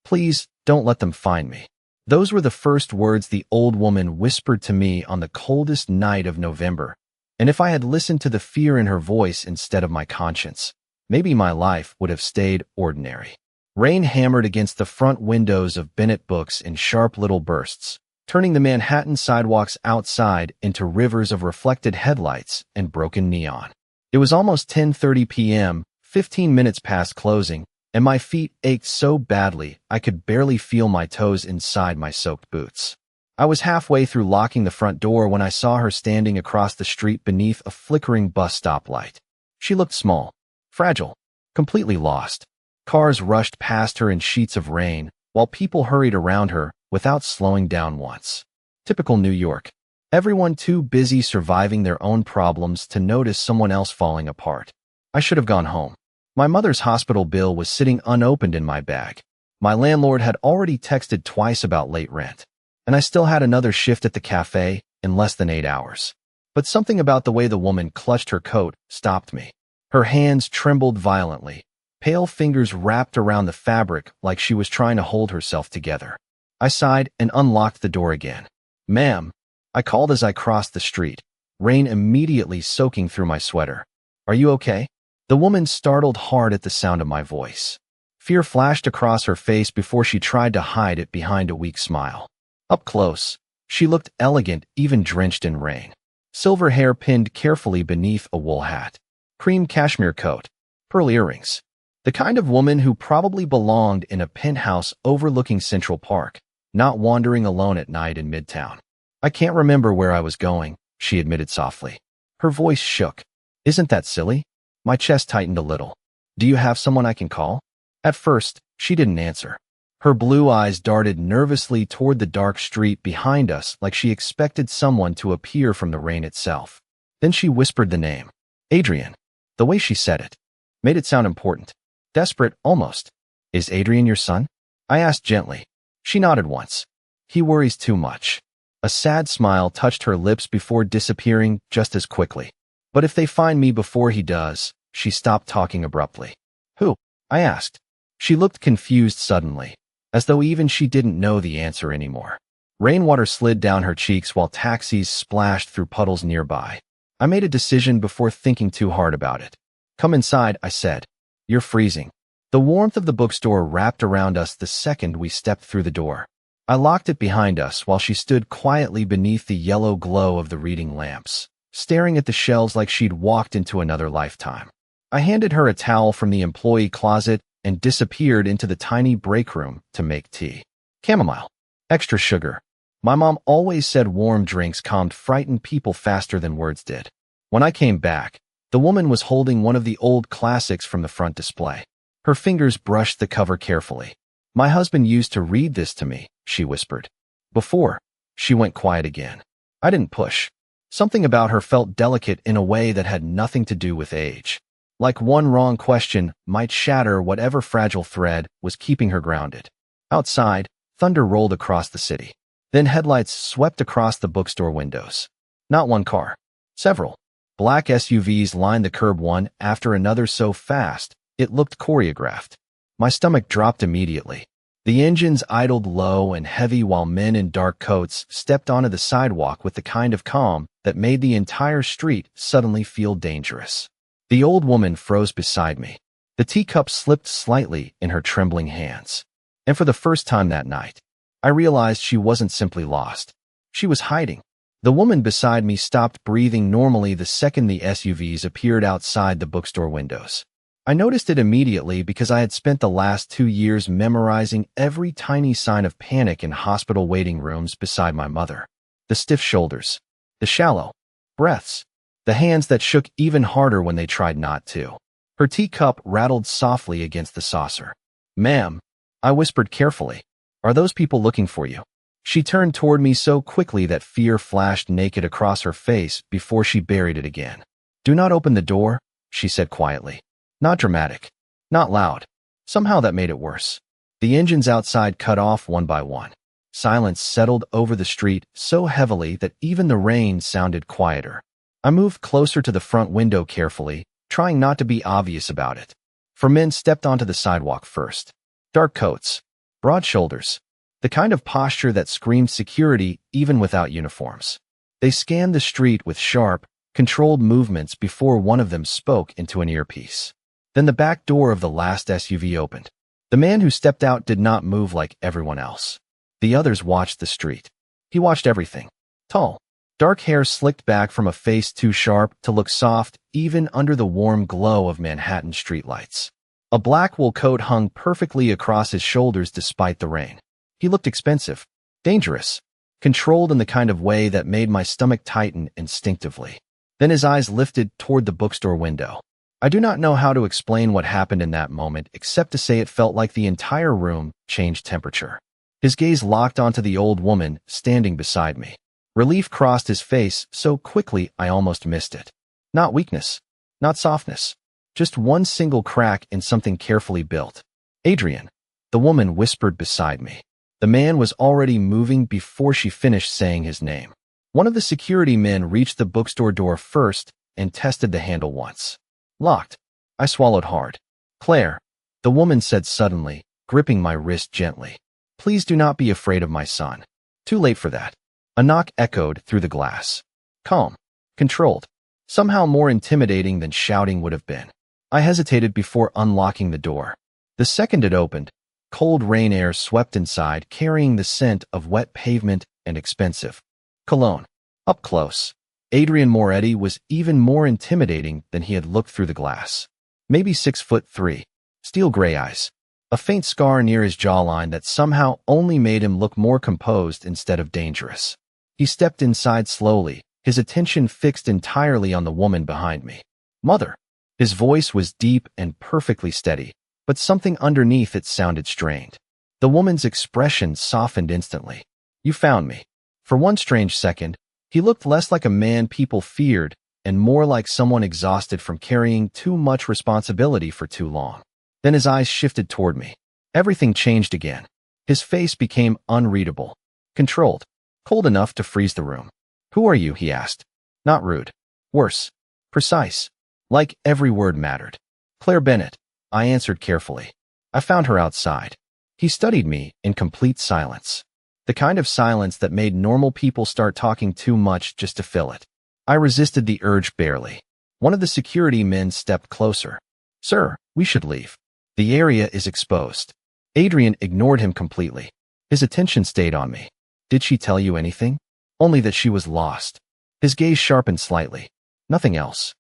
Please, don't let them find me. Those were the first words the old woman whispered to me on the coldest night of November, and if I had listened to the fear in her voice instead of my conscience, maybe my life would have stayed ordinary. Rain hammered against the front windows of Bennett Books in sharp little bursts, turning the Manhattan sidewalks outside into rivers of reflected headlights and broken neon. It was almost 10:30 p.m., 15 minutes past closing, and my feet ached so badly I could barely feel my toes inside my soaked boots. I was halfway through locking the front door when I saw her standing across the street beneath a flickering bus stop light. She looked small, fragile, completely lost. Cars rushed past her in sheets of rain, while people hurried around her without slowing down once. Typical New York. Everyone too busy surviving their own problems to notice someone else falling apart. I should have gone home. My mother's hospital bill was sitting unopened in my bag. My landlord had already texted twice about late rent, and I still had another shift at the cafe in less than 8 hours. But something about the way the woman clutched her coat stopped me. Her hands trembled violently, pale fingers wrapped around the fabric like she was trying to hold herself together. I sighed and unlocked the door again. "Ma'am," I called as I crossed the street, rain immediately soaking through my sweater. "Are you okay?" The woman startled hard at the sound of my voice. Fear flashed across her face before she tried to hide it behind a weak smile. Up close, she looked elegant, even drenched in rain. Silver hair pinned carefully beneath a wool hat. Cream cashmere coat. Pearl earrings. The kind of woman who probably belonged in a penthouse overlooking Central Park, not wandering alone at night in Midtown. "I can't remember where I was going," she admitted softly. Her voice shook. "Isn't that silly?" My chest tightened a little. "Do you have someone I can call?" At first, she didn't answer. Her blue eyes darted nervously toward the dark street behind us like she expected someone to appear from the rain itself. Then she whispered the name. Adrian. The way she said it made it sound important. Desperate, almost. "Is Adrian your son?" I asked gently. She nodded once. "He worries too much." A sad smile touched her lips before disappearing just as quickly. "But if they find me before he does," she stopped talking abruptly. "Who?" I asked. She looked confused suddenly, as though even she didn't know the answer anymore. Rainwater slid down her cheeks while taxis splashed through puddles nearby. I made a decision before thinking too hard about it. "Come inside," I said. "You're freezing." The warmth of the bookstore wrapped around us the second we stepped through the door. I locked it behind us while she stood quietly beneath the yellow glow of the reading lamps, staring at the shelves like she'd walked into another lifetime. I handed her a towel from the employee closet and disappeared into the tiny break room to make tea. Chamomile. Extra sugar. My mom always said warm drinks calmed frightened people faster than words did. When I came back, the woman was holding one of the old classics from the front display. Her fingers brushed the cover carefully. "My husband used to read this to me," she whispered. Before, she went quiet again. I didn't push. Something about her felt delicate in a way that had nothing to do with age. Like one wrong question might shatter whatever fragile thread was keeping her grounded. Outside, thunder rolled across the city. Then headlights swept across the bookstore windows. Not one car. Several. Black SUVs lined the curb one after another so fast, it looked choreographed. My stomach dropped immediately. The engines idled low and heavy while men in dark coats stepped onto the sidewalk with the kind of calm that made the entire street suddenly feel dangerous. The old woman froze beside me. The teacup slipped slightly in her trembling hands. And for the first time that night, I realized she wasn't simply lost. She was hiding. The woman beside me stopped breathing normally the second the SUVs appeared outside the bookstore windows. I noticed it immediately because I had spent the last 2 years memorizing every tiny sign of panic in hospital waiting rooms beside my mother. The stiff shoulders, the shallow breaths, the hands that shook even harder when they tried not to. Her teacup rattled softly against the saucer. "Ma'am," I whispered carefully, "are those people looking for you?" She turned toward me so quickly that fear flashed naked across her face before she buried it again. "Do not open the door," she said quietly. Not dramatic, not loud. Somehow that made it worse. The engines outside cut off one by one. Silence settled over the street so heavily that even the rain sounded quieter. I moved closer to the front window carefully, trying not to be obvious about it. 4 men stepped onto the sidewalk first. Dark coats, broad shoulders, the kind of posture that screamed security even without uniforms. They scanned the street with sharp, controlled movements before one of them spoke into an earpiece. Then the back door of the last SUV opened. The man who stepped out did not move like everyone else. The others watched the street. He watched everything. Tall, dark hair slicked back from a face too sharp to look soft even under the warm glow of Manhattan streetlights. A black wool coat hung perfectly across his shoulders despite the rain. He looked expensive, dangerous, controlled in the kind of way that made my stomach tighten instinctively. Then his eyes lifted toward the bookstore window. I do not know how to explain what happened in that moment except to say it felt like the entire room changed temperature. His gaze locked onto the old woman standing beside me. Relief crossed his face so quickly I almost missed it. Not weakness, not softness, just one single crack in something carefully built. Adrian, the woman whispered beside me. The man was already moving before she finished saying his name. One of the security men reached the bookstore door first and tested the handle once. Locked. I swallowed hard. Claire, the woman said suddenly, gripping my wrist gently. Please do not be afraid of my son. Too late for that. A knock echoed through the glass. Calm. Controlled. Somehow more intimidating than shouting would have been. I hesitated before unlocking the door. The second it opened, cold rain air swept inside, carrying the scent of wet pavement and expensive cologne. Up close, Adrian Moretti was even more intimidating than he had looked through the glass. Maybe 6'3", steel gray eyes, a faint scar near his jawline that somehow only made him look more composed instead of dangerous. He stepped inside slowly, his attention fixed entirely on the woman behind me. Mother. His voice was deep and perfectly steady, but something underneath it sounded strained. The woman's expression softened instantly. You found me. For one strange second, he looked less like a man people feared and more like someone exhausted from carrying too much responsibility for too long. Then his eyes shifted toward me. Everything changed again. His face became unreadable, controlled, cold enough to freeze the room. Who are you? He asked. Not rude. Worse. Precise. Like every word mattered. Claire Bennett, I answered carefully. I found her outside. He studied me in complete silence. The kind of silence that made normal people start talking too much just to fill it. I resisted the urge barely. One of the security men stepped closer. Sir, we should leave. The area is exposed. Adrian ignored him completely. His attention stayed on me. Did she tell you anything? Only that she was lost. His gaze sharpened slightly. Nothing else.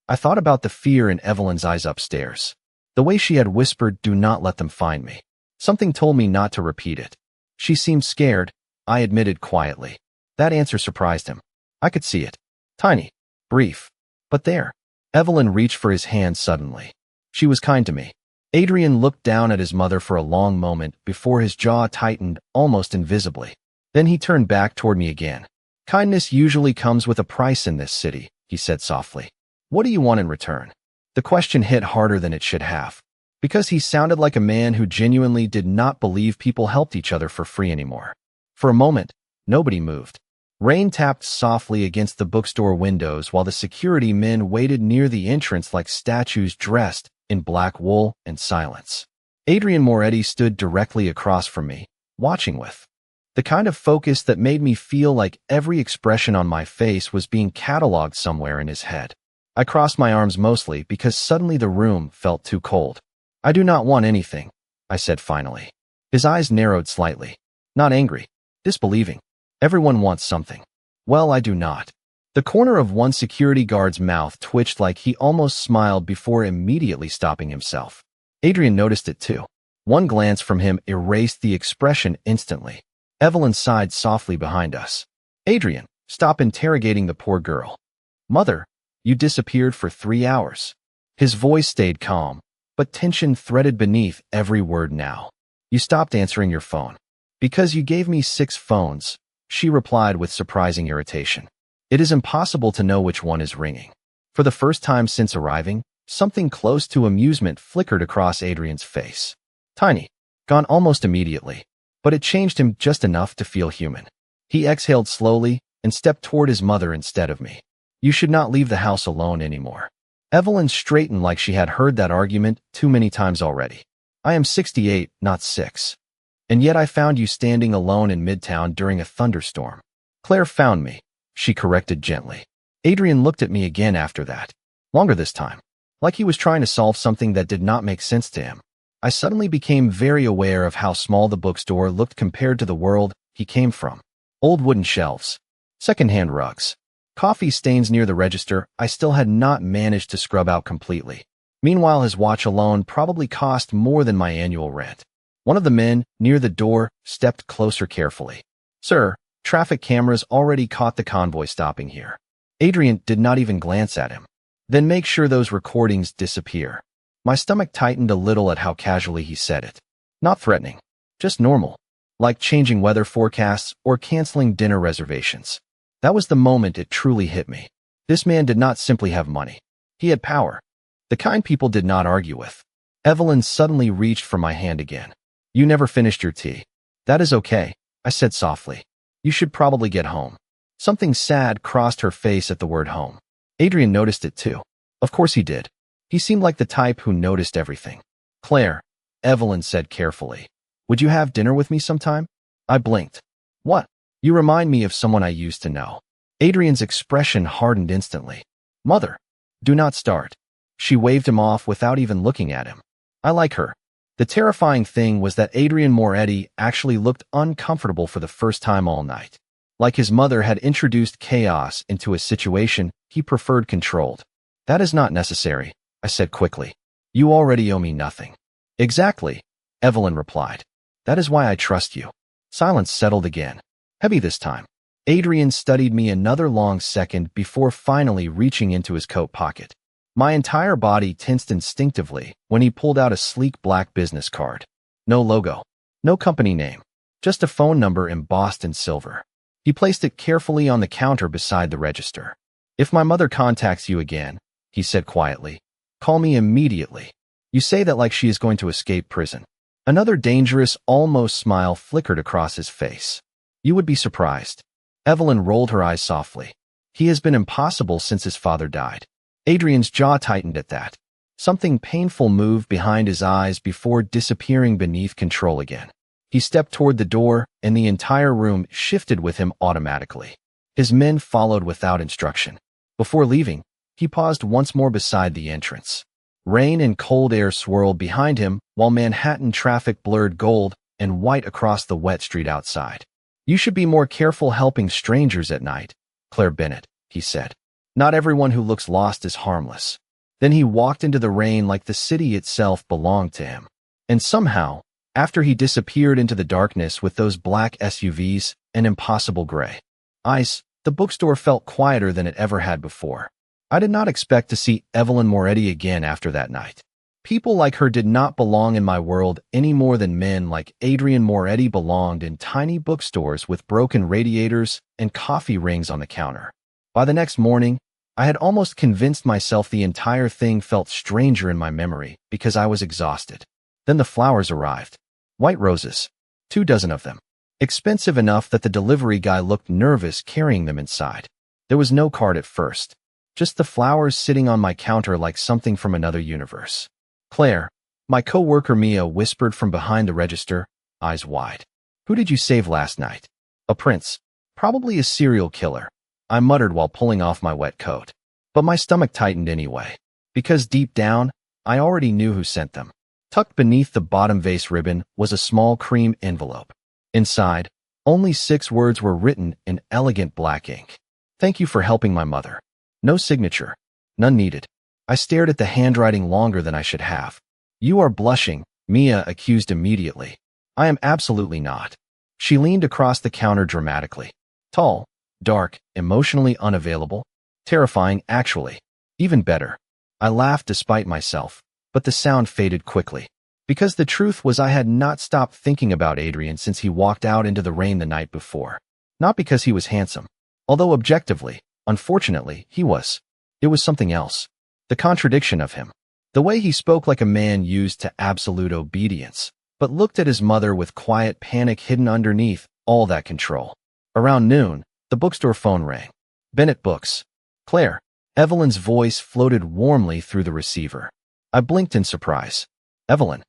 I thought about the fear in Evelyn's eyes upstairs. The way she had whispered, do not let them find me. Something told me not to repeat it. She seemed scared, I admitted quietly. That answer surprised him. I could see it. Tiny. Brief. But there. Evelyn reached for his hand suddenly. She was kind to me. Adrian looked down at his mother for a long moment before his jaw tightened almost invisibly. Then he turned back toward me again. Kindness usually comes with a price in this city, he said softly. What do you want in return? The question hit harder than it should have, because he sounded like a man who genuinely did not believe people helped each other for free anymore. For a moment, nobody moved. Rain tapped softly against the bookstore windows while the security men waited near the entrance like statues dressed in black wool and silence. Adrian Moretti stood directly across from me, watching with the kind of focus that made me feel like every expression on my face was being cataloged somewhere in his head. I crossed my arms mostly because suddenly the room felt too cold. I do not want anything, I said finally. His eyes narrowed slightly. Not angry, disbelieving. Everyone wants something. Well, I do not. The corner of one security guard's mouth twitched like he almost smiled before immediately stopping himself. Adrian noticed it too. One glance from him erased the expression instantly. Evelyn sighed softly behind us. Adrian, stop interrogating the poor girl. Mother, you disappeared for 3 hours. His voice stayed calm, but tension threaded beneath every word now. You stopped answering your phone. Because you gave me 6 phones, she replied with surprising irritation. It is impossible to know which one is ringing. For the first time since arriving, something close to amusement flickered across Adrian's face. Tiny, gone almost immediately, but it changed him just enough to feel human. He exhaled slowly and stepped toward his mother instead of me. You should not leave the house alone anymore. Evelyn straightened like she had heard that argument too many times already. I am 68, not 6. And yet I found you standing alone in Midtown during a thunderstorm. Claire found me, she corrected gently. Adrian looked at me again after that. Longer this time. Like he was trying to solve something that did not make sense to him. I suddenly became very aware of how small the bookstore looked compared to the world he came from. Old wooden shelves. Secondhand rugs. Coffee stains near the register I still had not managed to scrub out completely. Meanwhile, his watch alone probably cost more than my annual rent. One of the men, near the door, stepped closer carefully. Sir, traffic cameras already caught the convoy stopping here. Adrian did not even glance at him. Then make sure those recordings disappear. My stomach tightened a little at how casually he said it. Not threatening. Just normal. Like changing weather forecasts or canceling dinner reservations. That was the moment it truly hit me. This man did not simply have money. He had power. The kind people did not argue with. Evelyn suddenly reached for my hand again. You never finished your tea. That is okay, I said softly. You should probably get home. Something sad crossed her face at the word home. Adrian noticed it too. Of course he did. He seemed like the type who noticed everything. Claire, Evelyn said carefully. Would you have dinner with me sometime? I blinked. What? You remind me of someone I used to know. Adrian's expression hardened instantly. Mother. Do not start. She waved him off without even looking at him. I like her. The terrifying thing was that Adrian Moretti actually looked uncomfortable for the first time all night. Like his mother had introduced chaos into a situation he preferred controlled. That is not necessary, I said quickly. You already owe me nothing. Exactly, Evelyn replied. That is why I trust you. Silence settled again. Heavy this time. Adrian studied me another long second before finally reaching into his coat pocket. My entire body tensed instinctively when he pulled out a sleek black business card. No logo. No company name. Just a phone number embossed in silver. He placed it carefully on the counter beside the register. If my mother contacts you again, he said quietly, call me immediately. You say that like she is going to escape prison. Another dangerous, almost smile flickered across his face. You would be surprised. Evelyn rolled her eyes softly. He has been impossible since his father died. Adrian's jaw tightened at that. Something painful moved behind his eyes before disappearing beneath control again. He stepped toward the door, and the entire room shifted with him automatically. His men followed without instruction. Before leaving, he paused once more beside the entrance. Rain and cold air swirled behind him, while Manhattan traffic blurred gold and white across the wet street outside. You should be more careful helping strangers at night, Claire Bennett, he said. Not everyone who looks lost is harmless. Then he walked into the rain like the city itself belonged to him. And somehow, after he disappeared into the darkness with those black SUVs and impossible gray eyes, the bookstore felt quieter than it ever had before. I did not expect to see Evelyn Moretti again after that night. People like her did not belong in my world any more than men like Adrian Moretti belonged in tiny bookstores with broken radiators and coffee rings on the counter. By the next morning, I had almost convinced myself the entire thing felt stranger in my memory because I was exhausted. Then the flowers arrived. White roses. 2 dozen of them. Expensive enough that the delivery guy looked nervous carrying them inside. There was no card at first. Just the flowers sitting on my counter like something from another universe. Claire, my co-worker Mia whispered from behind the register, eyes wide. Who did you save last night? A prince. Probably a serial killer. I muttered while pulling off my wet coat. But my stomach tightened anyway. Because deep down, I already knew who sent them. Tucked beneath the bottom vase ribbon was a small cream envelope. Inside, only 6 words were written in elegant black ink. Thank you for helping my mother. No signature. None needed. I stared at the handwriting longer than I should have. You are blushing, Mia accused immediately. I am absolutely not. She leaned across the counter dramatically. Tall, dark, emotionally unavailable. Terrifying, actually. Even better. I laughed despite myself, but the sound faded quickly. Because the truth was I had not stopped thinking about Adrian since he walked out into the rain the night before. Not because he was handsome. Although objectively, unfortunately, he was. It was something else. The contradiction of him. The way he spoke like a man used to absolute obedience, but looked at his mother with quiet panic hidden underneath all that control. Around noon, the bookstore phone rang. Bennett Books. Claire. Evelyn's voice floated warmly through the receiver. I blinked in surprise. Evelyn.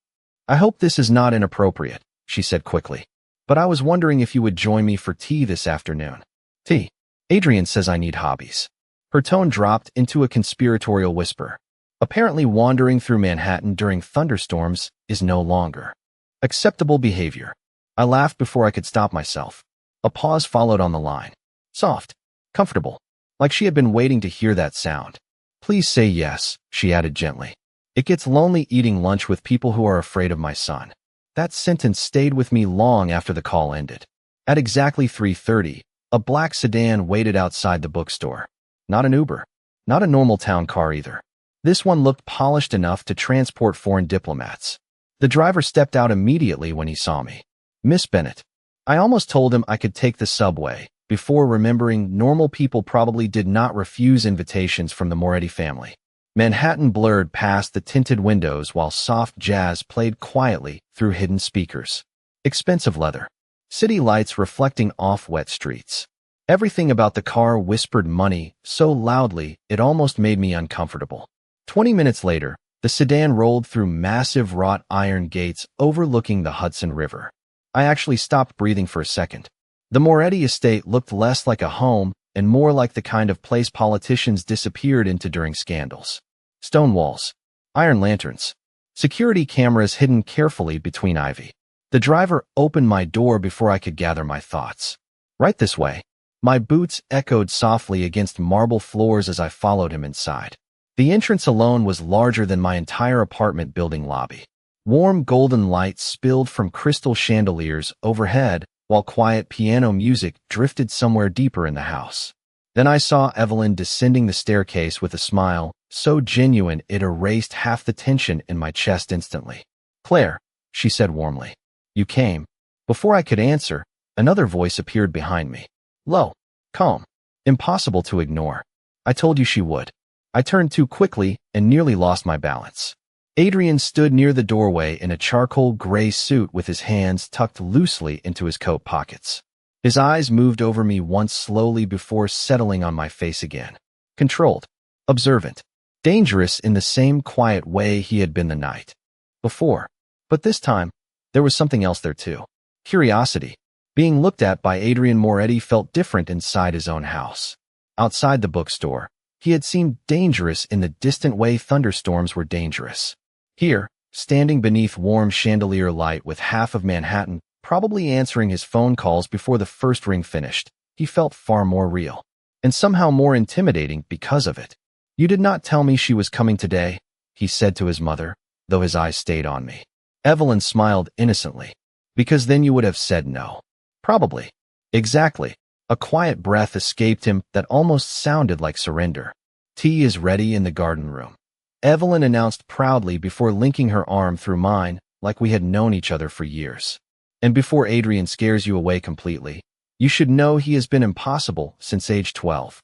I hope this is not inappropriate, she said quickly. But I was wondering if you would join me for tea this afternoon. Tea? Adrian says I need hobbies. Her tone dropped into a conspiratorial whisper. Apparently wandering through Manhattan during thunderstorms is no longer acceptable behavior. I laughed before I could stop myself. A pause followed on the line. Soft. Comfortable. Like she had been waiting to hear that sound. Please say yes, she added gently. It gets lonely eating lunch with people who are afraid of my son. That sentence stayed with me long after the call ended. At exactly 3:30, a black sedan waited outside the bookstore. Not an Uber. Not a normal town car either. This one looked polished enough to transport foreign diplomats. The driver stepped out immediately when he saw me. Miss Bennett. I almost told him I could take the subway, before remembering normal people probably did not refuse invitations from the Moretti family. Manhattan blurred past the tinted windows while soft jazz played quietly through hidden speakers. Expensive leather. City lights reflecting off wet streets. Everything about the car whispered money so loudly it almost made me uncomfortable. 20 minutes later, the sedan rolled through massive wrought iron gates overlooking the Hudson River. I actually stopped breathing for a second. The Moretti estate looked less like a home and more like the kind of place politicians disappeared into during scandals. Stone walls, iron lanterns, security cameras hidden carefully between ivy. The driver opened my door before I could gather my thoughts. Right this way. My boots echoed softly against marble floors as I followed him inside. The entrance alone was larger than my entire apartment building lobby. Warm golden light spilled from crystal chandeliers overhead, while quiet piano music drifted somewhere deeper in the house. Then I saw Evelyn descending the staircase with a smile, so genuine it erased half the tension in my chest instantly. Claire, she said warmly. You came. Before I could answer, another voice appeared behind me. Low, calm, impossible to ignore. I told you she would. I turned too quickly and nearly lost my balance. Adrian stood near the doorway in a charcoal gray suit with his hands tucked loosely into his coat pockets. His eyes moved over me once slowly before settling on my face again. Controlled, observant, dangerous in the same quiet way he had been the night before. But this time, there was something else there too. Curiosity. Being looked at by Adrian Moretti felt different inside his own house. Outside the bookstore, he had seemed dangerous in the distant way thunderstorms were dangerous. Here, standing beneath warm chandelier light with half of Manhattan probably answering his phone calls before the first ring finished, he felt far more real. And somehow more intimidating because of it. You did not tell me she was coming today, he said to his mother, though his eyes stayed on me. Evelyn smiled innocently. Because then you would have said no. Probably. Exactly. A quiet breath escaped him that almost sounded like surrender. Tea is ready in the garden room. Evelyn announced proudly before linking her arm through mine like we had known each other for years. And before Adrian scares you away completely, you should know he has been impossible since age 12.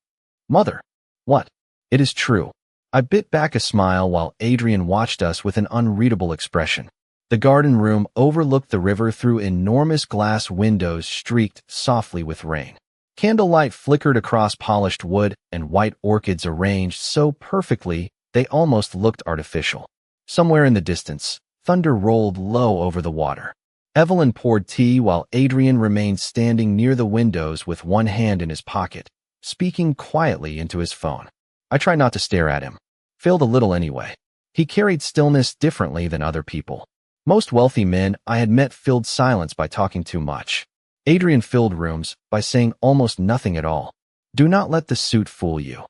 Mother. What? It is true. I bit back a smile while Adrian watched us with an unreadable expression. The garden room overlooked the river through enormous glass windows streaked softly with rain. Candlelight flickered across polished wood and white orchids arranged so perfectly they almost looked artificial. Somewhere in the distance, thunder rolled low over the water. Evelyn poured tea while Adrian remained standing near the windows with one hand in his pocket, speaking quietly into his phone. I tried not to stare at him. Failed a little anyway. He carried stillness differently than other people. Most wealthy men I had met filled silence by talking too much. Adrian filled rooms by saying almost nothing at all. Do not let the suit fool you.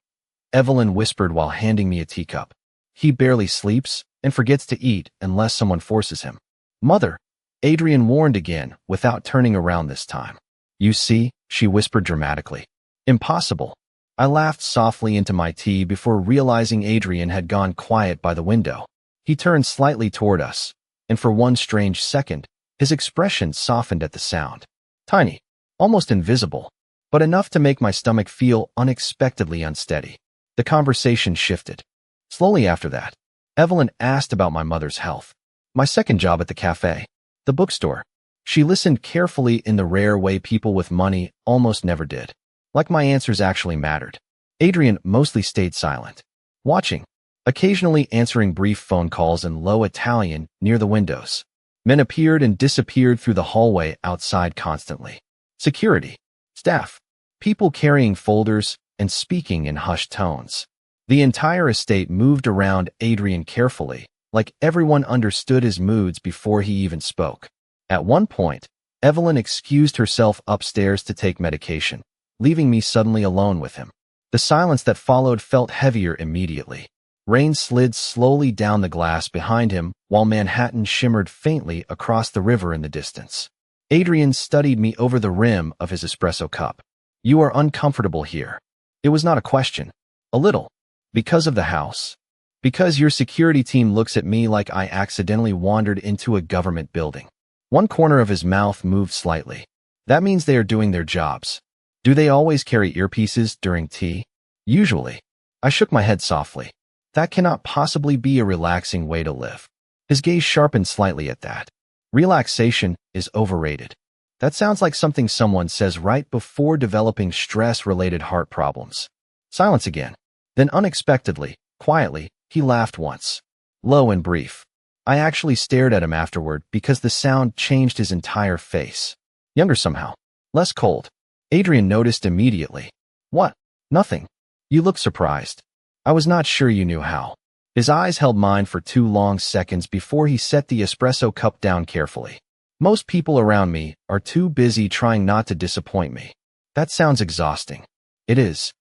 Evelyn whispered while handing me a teacup. He barely sleeps and forgets to eat unless someone forces him. Mother, Adrian warned again without turning around this time. You see, she whispered dramatically. Impossible. I laughed softly into my tea before realizing Adrian had gone quiet by the window. He turned slightly toward us, and for one strange second, his expression softened at the sound. Tiny, almost invisible, but enough to make my stomach feel unexpectedly unsteady. The conversation shifted. Slowly after that, Evelyn asked about my mother's health. My second job at the cafe, the bookstore. She listened carefully in the rare way people with money almost never did. Like my answers actually mattered. Adrian mostly stayed silent, watching, occasionally answering brief phone calls in low Italian near the windows. Men appeared and disappeared through the hallway outside constantly. Security, staff, people carrying folders and speaking in hushed tones. The entire estate moved around Adrian carefully, like everyone understood his moods before he even spoke. At one point, Evelyn excused herself upstairs to take medication, leaving me suddenly alone with him. The silence that followed felt heavier immediately. Rain slid slowly down the glass behind him, while Manhattan shimmered faintly across the river in the distance. Adrian studied me over the rim of his espresso cup. "You are uncomfortable here." It was not a question. "A little. Because of the house. Because your security team looks at me like I accidentally wandered into a government building." One corner of his mouth moved slightly. "That means they are doing their jobs. Do they always carry earpieces during tea?" "Usually." I shook my head softly. "That cannot possibly be a relaxing way to live." His gaze sharpened slightly at that. "Relaxation is overrated. That sounds like something someone says right before developing stress-related heart problems." Silence again. Then unexpectedly, quietly, he laughed once. Low and brief. I actually stared at him afterward because the sound changed his entire face. Younger somehow. Less cold. Adrian noticed immediately. "What?" "Nothing. You look surprised." "I was not sure you knew how." His eyes held mine for 2 long seconds before he set the espresso cup down carefully. "Most people around me are too busy trying not to disappoint me." "That sounds exhausting." "It is."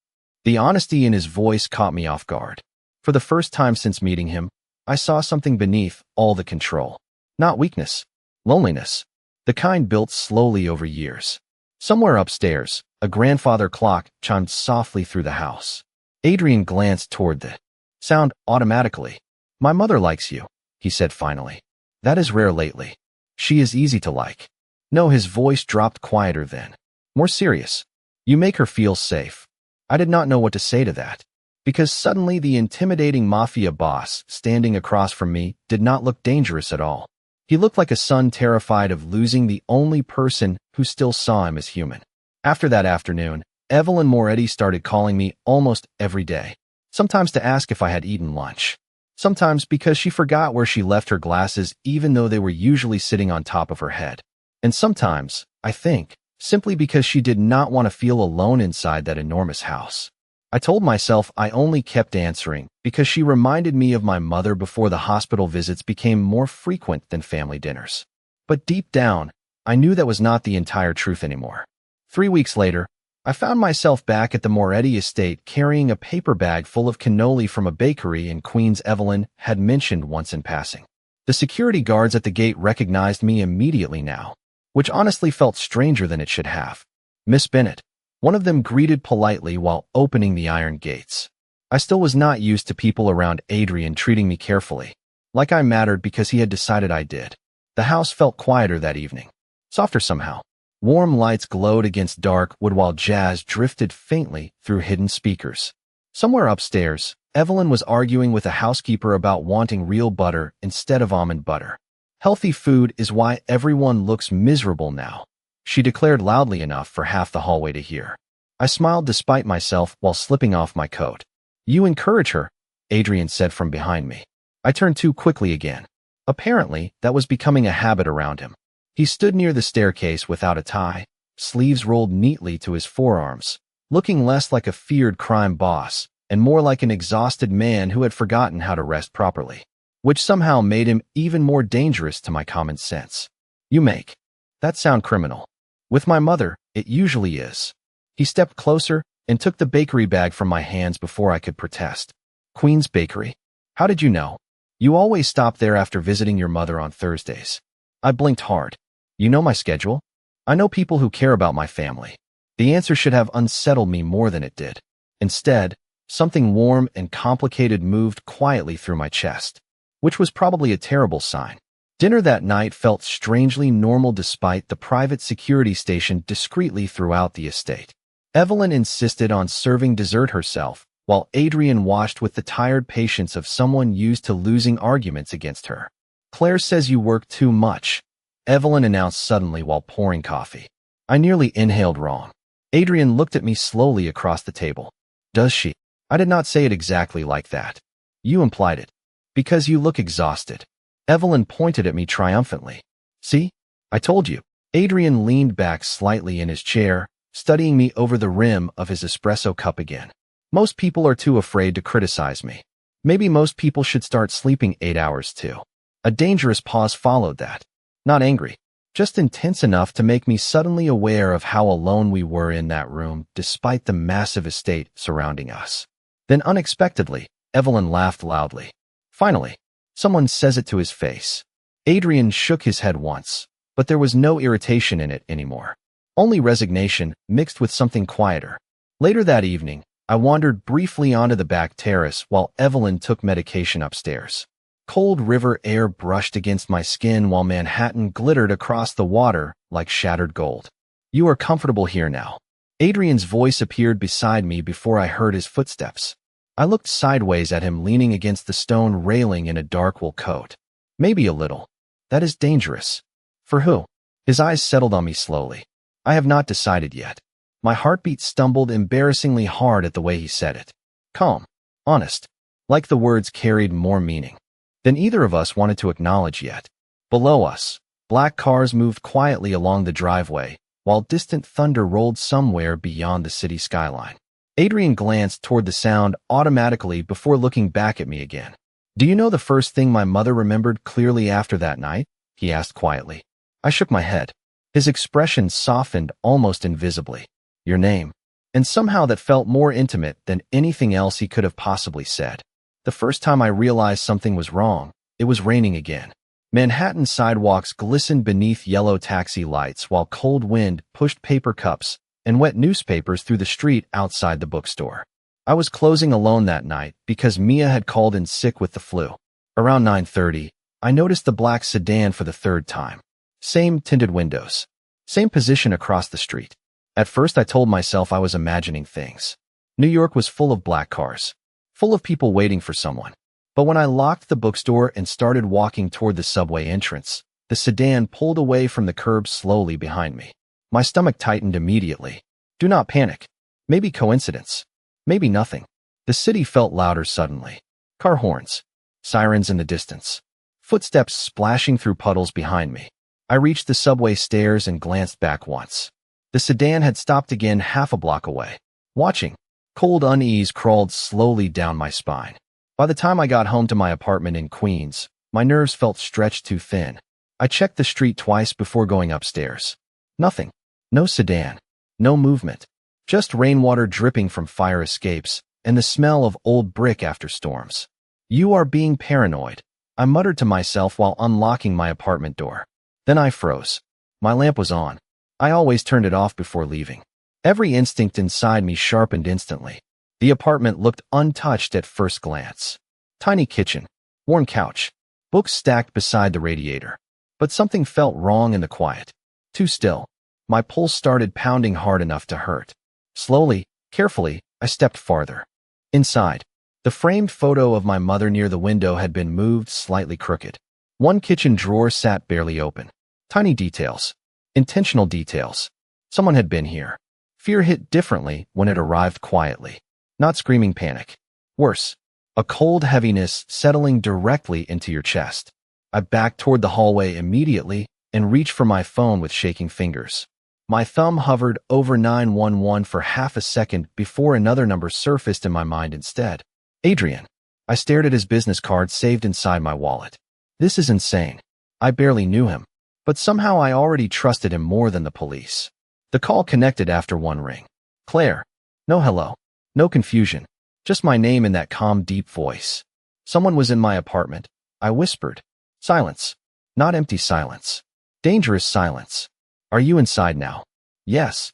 The honesty in his voice caught me off guard. For the first time since meeting him, I saw something beneath all the control. Not weakness. Loneliness. The kind built slowly over years. Somewhere upstairs, a grandfather clock chimed softly through the house. Adrian glanced toward the sound automatically. "My mother likes you," he said finally. "That is rare lately. She is easy to like." No, his voice dropped quieter then. More serious. "You make her feel safe." I did not know what to say to that, because suddenly the intimidating Mafia boss standing across from me did not look dangerous at all. He looked like a son terrified of losing the only person who still saw him as human. After that afternoon, Evelyn Moretti started calling me almost every day, sometimes to ask if I had eaten lunch, sometimes because she forgot where she left her glasses even though they were usually sitting on top of her head, and sometimes, I think, simply because she did not want to feel alone inside that enormous house. I told myself I only kept answering because she reminded me of my mother before the hospital visits became more frequent than family dinners. But deep down, I knew that was not the entire truth anymore. 3 weeks later, I found myself back at the Moretti estate carrying a paper bag full of cannoli from a bakery in Queens Evelyn had mentioned once in passing. The security guards at the gate recognized me immediately now, which honestly felt stranger than it should have. "Miss Bennett," one of them greeted politely while opening the iron gates. I still was not used to people around Adrian treating me carefully, like I mattered because he had decided I did. The house felt quieter that evening, softer somehow. Warm lights glowed against dark wood while jazz drifted faintly through hidden speakers. Somewhere upstairs, Evelyn was arguing with a housekeeper about wanting real butter instead of almond butter. "Healthy food is why everyone looks miserable now," she declared loudly enough for half the hallway to hear. I smiled despite myself while slipping off my coat. "You encourage her," Adrian said from behind me. I turned too quickly again. Apparently, that was becoming a habit around him. He stood near the staircase without a tie, sleeves rolled neatly to his forearms, looking less like a feared crime boss and more like an exhausted man who had forgotten how to rest properly, which somehow made him even more dangerous to my common sense. "You make that sound criminal." "With my mother, it usually is." He stepped closer and took the bakery bag from my hands before I could protest. "Queen's Bakery? How did you know?" "You always stop there after visiting your mother on Thursdays." I blinked hard. "You know my schedule? I know people who care about my family." The answer should have unsettled me more than it did. Instead, something warm and complicated moved quietly through my chest, which was probably a terrible sign. Dinner that night felt strangely normal despite the private security station discreetly throughout the estate. Evelyn insisted on serving dessert herself, while Adrian watched with the tired patience of someone used to losing arguments against her. "Claire says you work too much," Evelyn announced suddenly while pouring coffee. I nearly inhaled wrong. Adrian looked at me slowly across the table. "Does she?" I did not say it exactly like that. "You implied it. Because you look exhausted." Evelyn pointed at me triumphantly. See? I told you. Adrian leaned back slightly in his chair, studying me over the rim of his espresso cup again. Most people are too afraid to criticize me. Maybe most people should start sleeping 8 hours too. A dangerous pause followed that. Not angry, just intense enough to make me suddenly aware of how alone we were in that room despite the massive estate surrounding us. Then unexpectedly, Evelyn laughed loudly. Finally, someone says it to his face. Adrian shook his head once, but there was no irritation in it anymore. Only resignation mixed with something quieter. Later that evening, I wandered briefly onto the back terrace while Evelyn took medication upstairs. Cold river air brushed against my skin while Manhattan glittered across the water like shattered gold. You are comfortable here now. Adrian's voice appeared beside me before I heard his footsteps. I looked sideways at him leaning against the stone railing in a dark wool coat. Maybe a little. That is dangerous. For who? His eyes settled on me slowly. I have not decided yet. My heartbeat stumbled embarrassingly hard at the way he said it. Calm. Honest. Like the words carried more meaning than either of us wanted to acknowledge yet. Below us, black cars moved quietly along the driveway, while distant thunder rolled somewhere beyond the city skyline. Adrian glanced toward the sound automatically before looking back at me again. Do you know the first thing my mother remembered clearly after that night? He asked quietly. I shook my head. His expression softened almost invisibly. Your name. And somehow that felt more intimate than anything else he could have possibly said. The first time I realized something was wrong, it was raining again. Manhattan sidewalks glistened beneath yellow taxi lights while cold wind pushed paper cups and wet newspapers through the street outside the bookstore. I was closing alone that night because Mia had called in sick with the flu. Around 9:30, I noticed the black sedan for the third time. Same tinted windows. Same position across the street. At first I told myself I was imagining things. New York was full of black cars. Full of people waiting for someone. But when I locked the bookstore and started walking toward the subway entrance, the sedan pulled away from the curb slowly behind me. My stomach tightened immediately. Do not panic. Maybe coincidence. Maybe nothing. The city felt louder suddenly. Car horns. Sirens in the distance. Footsteps splashing through puddles behind me. I reached the subway stairs and glanced back once. The sedan had stopped again half a block away. Watching. Cold unease crawled slowly down my spine. By the time I got home to my apartment in Queens, my nerves felt stretched too thin. I checked the street twice before going upstairs. Nothing. No sedan. No movement. Just rainwater dripping from fire escapes and the smell of old brick after storms. You are being paranoid, I muttered to myself while unlocking my apartment door. Then I froze. My lamp was on. I always turned it off before leaving. Every instinct inside me sharpened instantly. The apartment looked untouched at first glance. Tiny kitchen, worn couch, books stacked beside the radiator. But something felt wrong in the quiet. Too still. My pulse started pounding hard enough to hurt. Slowly, carefully, I stepped farther. Inside, the framed photo of my mother near the window had been moved slightly crooked. One kitchen drawer sat barely open. Tiny details. Intentional details. Someone had been here. Fear hit differently when it arrived quietly. Not screaming panic. Worse, a cold heaviness settling directly into your chest. I backed toward the hallway immediately and reached for my phone with shaking fingers. My thumb hovered over 911 for half a second before another number surfaced in my mind instead. Adrian. I stared at his business card saved inside my wallet. This is insane. I barely knew him, but somehow I already trusted him more than the police. The call connected after one ring. Claire. No hello. No confusion. Just my name in that calm, deep voice. Someone was in my apartment. I whispered. Silence. Not empty silence. Dangerous silence. Are you inside now? Yes.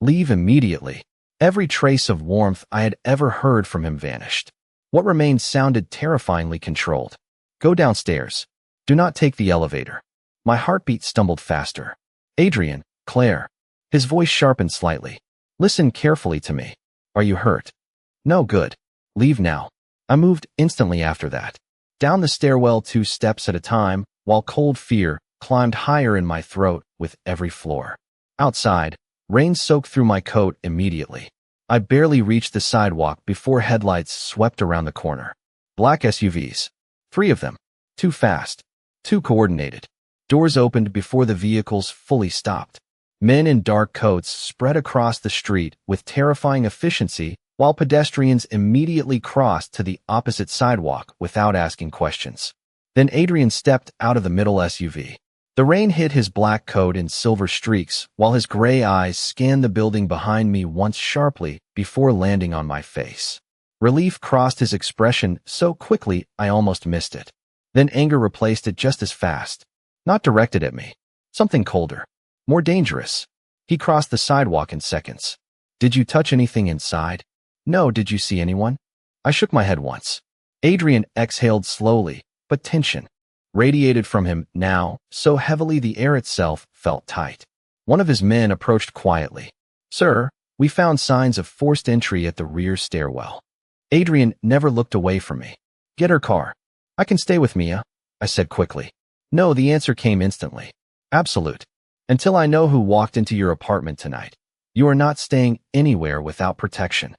Leave immediately. Every trace of warmth I had ever heard from him vanished. What remained sounded terrifyingly controlled. Go downstairs. Do not take the elevator. My heartbeat stumbled faster. Adrian. Claire. His voice sharpened slightly. Listen carefully to me. Are you hurt? No, good. Leave now. I moved instantly after that. Down the stairwell 2 steps at a time, while cold fear climbed higher in my throat with every floor. Outside, rain soaked through my coat immediately. I barely reached the sidewalk before headlights swept around the corner. Black SUVs. 3 of them. Too fast. Too coordinated. Doors opened before the vehicles fully stopped. Men in dark coats spread across the street with terrifying efficiency, while pedestrians immediately crossed to the opposite sidewalk without asking questions. Then Adrian stepped out of the middle SUV. The rain hit his black coat in silver streaks, while his gray eyes scanned the building behind me once sharply before landing on my face. Relief crossed his expression so quickly I almost missed it. Then anger replaced it just as fast. Not directed at me. Something colder. More dangerous. He crossed the sidewalk in seconds. Did you touch anything inside? No, did you see anyone? I shook my head once. Adrian exhaled slowly, but tension radiated from him now, so heavily the air itself felt tight. One of his men approached quietly. Sir, we found signs of forced entry at the rear stairwell. Adrian never looked away from me. Get her car. I can stay with Mia, I said quickly. No, the answer came instantly. Absolute. Until I know who walked into your apartment tonight. You are not staying anywhere without protection.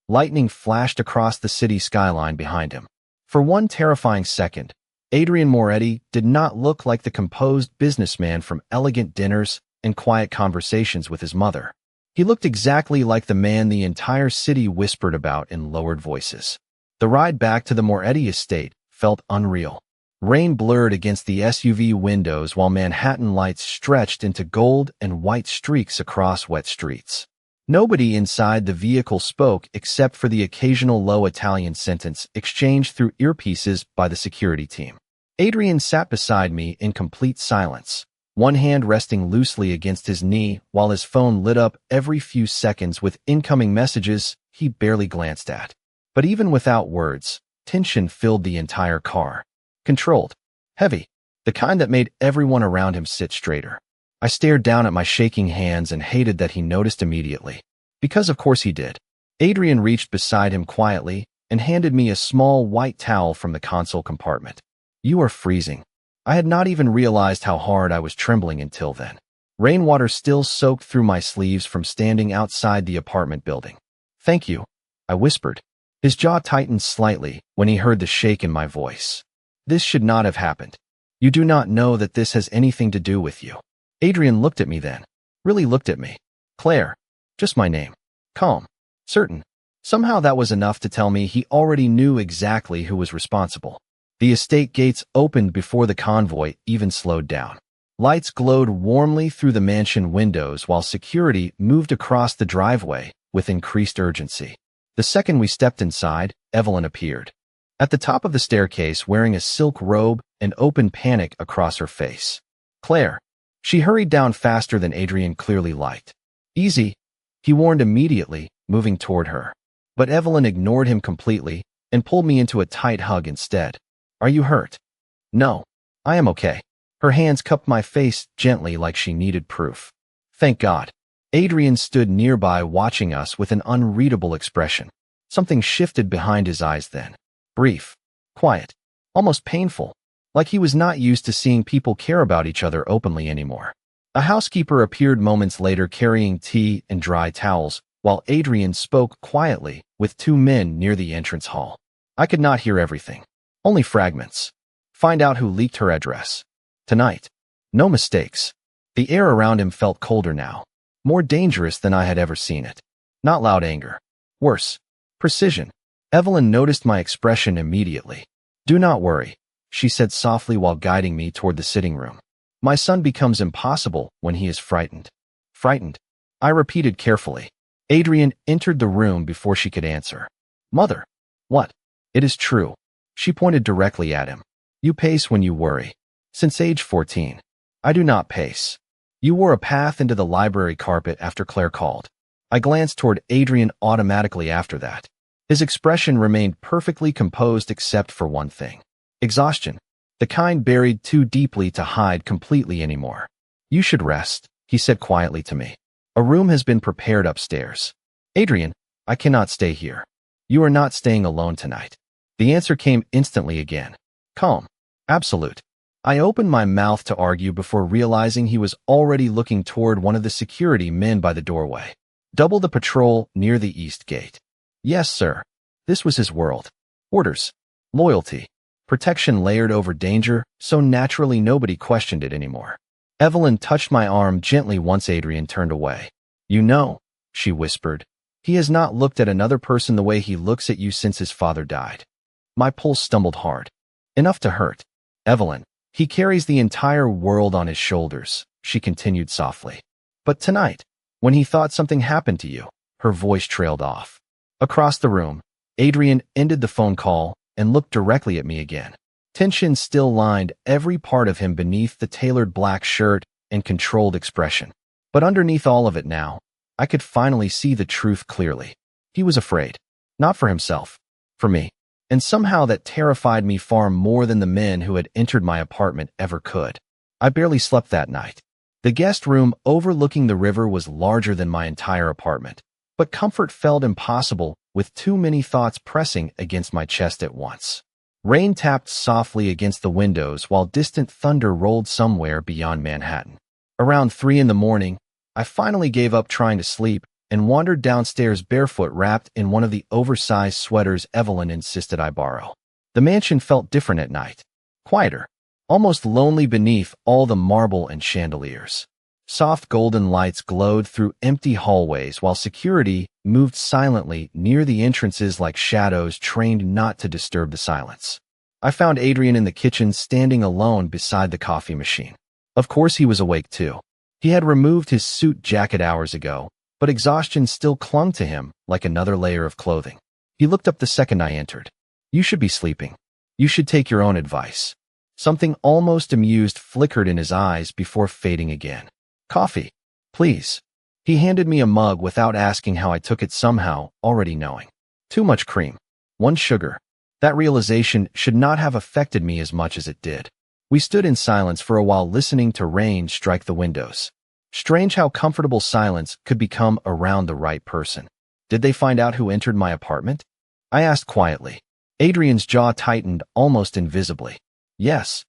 Lightning flashed across the city skyline behind him. For one terrifying second, Adrian Moretti did not look like the composed businessman from elegant dinners and quiet conversations with his mother. He looked exactly like the man the entire city whispered about in lowered voices. The ride back to the Moretti estate felt unreal. Rain blurred against the SUV windows while Manhattan lights stretched into gold and white streaks across wet streets. Nobody inside the vehicle spoke except for the occasional low Italian sentence exchanged through earpieces by the security team. Adrian sat beside me in complete silence, one hand resting loosely against his knee while his phone lit up every few seconds with incoming messages he barely glanced at. But even without words, tension filled the entire car. Controlled. Heavy. The kind that made everyone around him sit straighter. I stared down at my shaking hands and hated that he noticed immediately. Because of course he did. Adrian reached beside him quietly and handed me a small white towel from the console compartment. You are freezing. I had not even realized how hard I was trembling until then. Rainwater still soaked through my sleeves from standing outside the apartment building. Thank you, I whispered. His jaw tightened slightly when he heard the shake in my voice. This should not have happened. You do not know that this has anything to do with you. Adrian looked at me then. Really looked at me. Claire. Just my name. Calm. Certain. Somehow that was enough to tell me he already knew exactly who was responsible. The estate gates opened before the convoy even slowed down. Lights glowed warmly through the mansion windows while security moved across the driveway with increased urgency. The second we stepped inside, Evelyn appeared. At the top of the staircase wearing a silk robe and open panic across her face. Claire. She hurried down faster than Adrian clearly liked. Easy, he warned immediately, moving toward her. But Evelyn ignored him completely and pulled me into a tight hug instead. Are you hurt? No, I am okay. Her hands cupped my face gently like she needed proof. Thank God. Adrian stood nearby watching us with an unreadable expression. Something shifted behind his eyes then. Brief. Quiet. Almost painful. Like he was not used to seeing people care about each other openly anymore. A housekeeper appeared moments later carrying tea and dry towels, while Adrian spoke quietly with two men near the entrance hall. I could not hear everything. Only fragments. Find out who leaked her address. Tonight. No mistakes. The air around him felt colder now. More dangerous than I had ever seen it. Not loud anger. Worse. Precision. Evelyn noticed my expression immediately. Do not worry, she said softly while guiding me toward the sitting room. My son becomes impossible when he is frightened. Frightened? I repeated carefully. Adrian entered the room before she could answer. Mother. What? It is true. She pointed directly at him. You pace when you worry. Since age 14. I do not pace. You wore a path into the library carpet after Claire called. I glanced toward Adrian automatically after that. His expression remained perfectly composed except for one thing. Exhaustion. The kind buried too deeply to hide completely anymore. You should rest, he said quietly to me. A room has been prepared upstairs. Adrian, I cannot stay here. You are not staying alone tonight. The answer came instantly again. Calm. Absolute. I opened my mouth to argue before realizing he was already looking toward one of the security men by the doorway. Double the patrol near the east gate. Yes, sir. This was his world. Orders. Loyalty. Protection layered over danger, so naturally nobody questioned it anymore. Evelyn touched my arm gently once Adrian turned away. "You know," she whispered, "he has not looked at another person the way he looks at you since his father died." My pulse stumbled hard. Enough to hurt. "Evelyn, he carries the entire world on his shoulders," she continued softly. "But tonight, when he thought something happened to you," her voice trailed off. Across the room, Adrian ended the phone call and looked directly at me again. Tension still lined every part of him beneath the tailored black shirt and controlled expression. But underneath all of it now, I could finally see the truth clearly. He was afraid. Not for himself. For me. And somehow that terrified me far more than the men who had entered my apartment ever could. I barely slept that night. The guest room overlooking the river was larger than my entire apartment, but comfort felt impossible with too many thoughts pressing against my chest at once. Rain tapped softly against the windows while distant thunder rolled somewhere beyond Manhattan. Around 3 in the morning, I finally gave up trying to sleep and wandered downstairs barefoot wrapped in one of the oversized sweaters Evelyn insisted I borrow. The mansion felt different at night. Quieter. Almost lonely beneath all the marble and chandeliers. Soft golden lights glowed through empty hallways while security moved silently near the entrances like shadows trained not to disturb the silence. I found Adrian in the kitchen standing alone beside the coffee machine. Of course he was awake too. He had removed his suit jacket hours ago, but exhaustion still clung to him like another layer of clothing. He looked up the second I entered. "You should be sleeping. You should take your own advice." Something almost amused flickered in his eyes before fading again. "Coffee, please." He handed me a mug without asking how I took it, somehow already knowing. Too much cream. 1 sugar. That realization should not have affected me as much as it did. We stood in silence for a while, listening to rain strike the windows. Strange how comfortable silence could become around the right person. Did they find out who entered my apartment? I asked quietly. Adrian's jaw tightened almost invisibly. "Yes."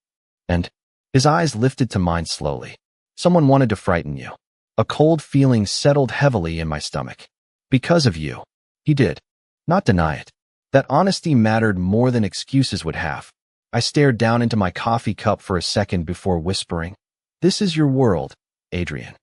And his eyes lifted to mine slowly. "Someone wanted to frighten you." A cold feeling settled heavily in my stomach. "Because of you." He did. Not deny it. That honesty mattered more than excuses would have. I stared down into my coffee cup for a second before whispering, "This is your world, Adrian.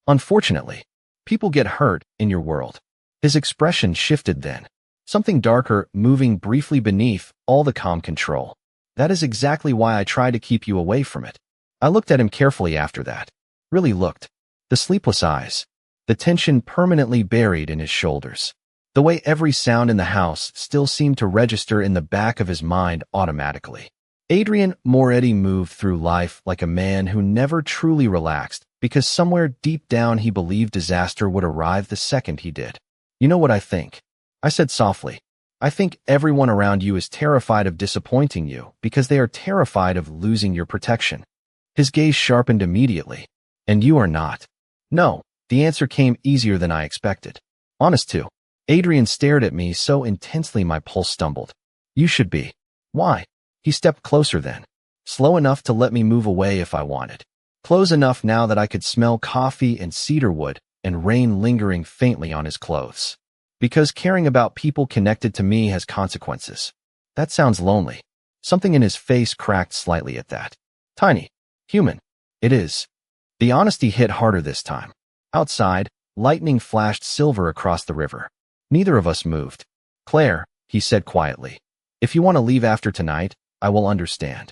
Unfortunately, people get hurt in your world." His expression shifted then. Something darker moving briefly beneath all the calm control. "That is exactly why I try to keep you away from it." I looked at him carefully after that. Really looked. The sleepless eyes. The tension permanently buried in his shoulders. The way every sound in the house still seemed to register in the back of his mind automatically. Adrian Moretti moved through life like a man who never truly relaxed because somewhere deep down he believed disaster would arrive the second he did. "You know what I think?" I said softly. "I think everyone around you is terrified of disappointing you because they are terrified of losing your protection." His gaze sharpened immediately. "And you are not." "No." The answer came easier than I expected. "Honest too." Adrian stared at me so intensely my pulse stumbled. "You should be." "Why?" He stepped closer then. Slow enough to let me move away if I wanted. Close enough now that I could smell coffee and cedarwood and rain lingering faintly on his clothes. "Because caring about people connected to me has consequences." That sounds lonely. Something in his face cracked slightly at that. "Tiny. Human." "It is." The honesty hit harder this time. Outside, lightning flashed silver across the river. Neither of us moved. "Claire," he said quietly, "if you want to leave after tonight, I will understand."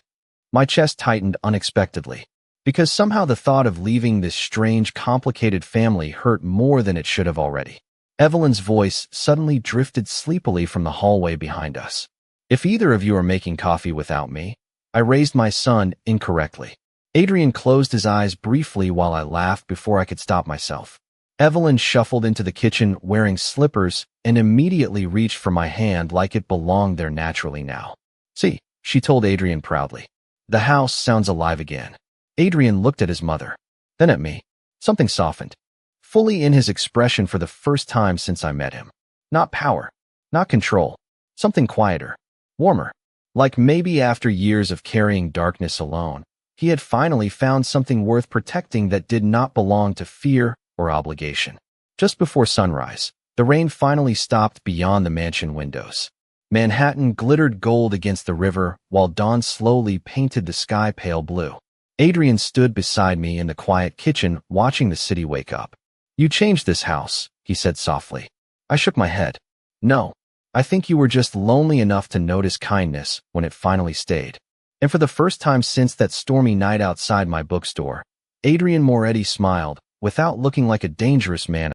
My chest tightened unexpectedly, because somehow the thought of leaving this strange, complicated family hurt more than it should have already. Evelyn's voice suddenly drifted sleepily from the hallway behind us. "If either of you are making coffee without me," I raised my son incorrectly. Adrian closed his eyes briefly while I laughed before I could stop myself. Evelyn shuffled into the kitchen wearing slippers and immediately reached for my hand like it belonged there naturally now. "See," she told Adrian proudly. "The house sounds alive again." Adrian looked at his mother, then at me. Something softened, fully in his expression for the first time since I met him. Not power, not control, something quieter, warmer. Like maybe after years of carrying darkness alone, he had finally found something worth protecting that did not belong to fear or obligation. Just before sunrise, the rain finally stopped beyond the mansion windows. Manhattan glittered gold against the river, while dawn slowly painted the sky pale blue. Adrian stood beside me in the quiet kitchen, watching the city wake up. "You changed this house," he said softly. I shook my head. "No. I think you were just lonely enough to notice kindness when it finally stayed." And for the first time since that stormy night outside my bookstore, Adrian Moretti smiled, without looking like a dangerous man.